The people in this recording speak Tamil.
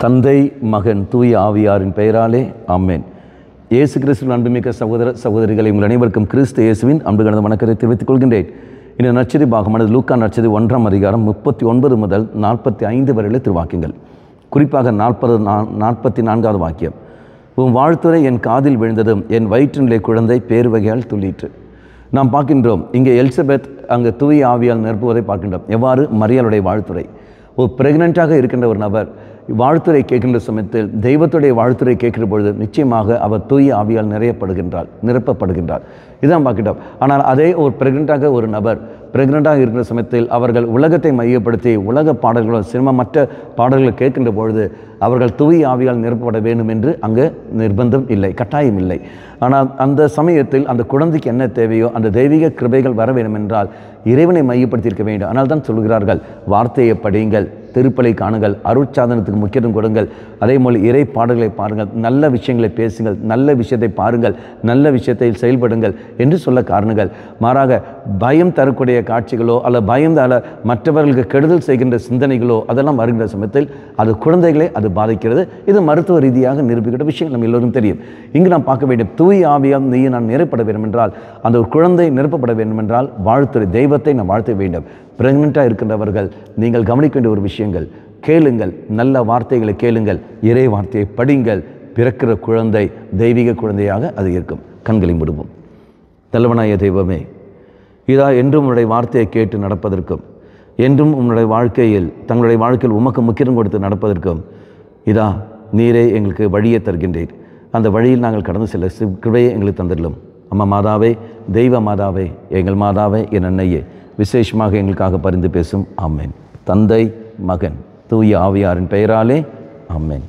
தந்தை மகன் தூய ஆவியாரின் பெயராலே ஆமென். இயேசு கிறிஸ்துவின் அன்புமிக்க சகோதர சகோதரிகளை உங்கள் அனைவருக்கும் கிறிஸ்து இயேசுவின் அன்பு கலந்த வணக்கத்தை தெரிவித்துக் கொள்கின்றேன். இந்த நற்செய்தி பாகமானது லூக்கா நற்செய்தி 1ஆம் அதிகாரம் 39 முதல் 45 வரையிலே திருவாக்கியங்கள். குறிப்பாக 44வது வாக்கியம். உன் வாழ்த்துரை என் காதில் விழுந்ததும் என் வயிற்றினிலே குழந்தை பேர் வகையால் துள்ளிற்று. நாம் பார்க்கின்றோம் இங்கே எலிசபெத் அங்கு தூய ஆவியால் நிரப்புவதை பார்க்கின்றோம். எவ்வாறு மரியாளுடைய வாழ்த்துரை, ஒரு பிரெக்னென்ட்டாக இருக்கின்ற ஒரு நபர் வாழ்த்துரை கேட்கின்ற சமயத்தில் தெய்வத்துடைய வாழ்த்துரை கேட்கிற பொழுது நிச்சயமாக அவர் தூய ஆவியால் நிரப்பப்படுகின்றார். இதுதான் பார்க்கிட்டோம். ஆனால் அதே ஒரு பிரெக்னென்ட்டாக ஒரு நபர் பிரெக்னென்ட்டாக இருக்கிற சமயத்தில் அவர்கள் உலகத்தை மையப்படுத்தி உலக பாடல்களோ சினிமா மற்ற பாடல்களை கேட்கின்ற பொழுது அவர்கள் தூய ஆவியால் நிரப்பப்பட வேண்டும் என்று அங்கு நிர்பந்தம் இல்லை, கட்டாயம் இல்லை. ஆனால் அந்த சமயத்தில் அந்த குழந்தைக்கு என்ன தேவையோ அந்த தெய்வீக கிருபைகள் வர வேண்டும் என்றால் இறைவனை மையப்படுத்தியிருக்க வேண்டும். ஆனால் தான் சொல்கிறார்கள், வார்த்தையை படியுங்கள், திருப்பலை காணுங்கள், அருட்சாதனத்துக்கு முக்கியத்துவம் கொடுங்கள், அதே போல் இறை பாடல்களை பாருங்கள், நல்ல விஷயங்களை பேசுங்கள், நல்ல விஷயத்தை பாருங்கள், நல்ல விஷயத்தை செயல்படுங்கள் என்று சொல்ல காரணங்கள். மாறாக பயம் தரக்கூடிய காட்சிகளோ அல்ல பயம் மற்றவர்களுக்கு கெடுதல் செய்கின்ற சிந்தனைகளோ அதெல்லாம் வருகின்ற சமயத்தில் அது குழந்தைகளை அது பாதிக்கிறது. இது மருத்துவ ரீதியாக நிரூபிக்கிற விஷயம் நம்ம எல்லோரும் தெரியும். இங்கு நாம் பார்க்க வேண்டும், தூய ஆவியால் நீ நான் நிரப்பட வேண்டும் என்றால், அந்த ஒரு குழந்தை நிரப்பப்பட வேண்டும் என்றால் வாழ்த்துறை தெய்வத்தை நாம் வாழ்த்த வேண்டும். பிரெக்னென்ட்டாக இருக்கின்றவர்கள் நீங்கள் கவனிக்க வேண்டிய ஒரு விஷயங்கள், கேளுங்கள், நல்ல வார்த்தைகளை கேளுங்கள், இறை வார்த்தையை படிங்கள். பிறக்கிற குழந்தை தெய்வீக குழந்தையாக அது இருக்கும். கண்களை மூடுவோம். தலைவனாய தெய்வமே, இதா என்றும் உன்னுடைய வார்த்தையை கேட்டு நடப்பதற்கும், என்றும் உன்னுடைய வாழ்க்கையில் தங்களுடைய வாழ்க்கையில் உமக்கு முக்கியம் கொடுத்து நடப்பதற்கும் இதா நீரே எங்களுக்கு வழியை தருகின்றீர். அந்த வழியில் நாங்கள் கடந்து செல்ல கிருபையை எங்களுக்கு தந்திடலும். அம்மா மாதாவே, தெய்வ மாதாவே, எங்கள் மாதாவே, என் அன்னையே, விசேஷமாக எங்களுக்காக பரிந்து பேசும். ஆமென். தந்தை மகன் தூய ஆவியாரின் பெயராலே ஆமென்.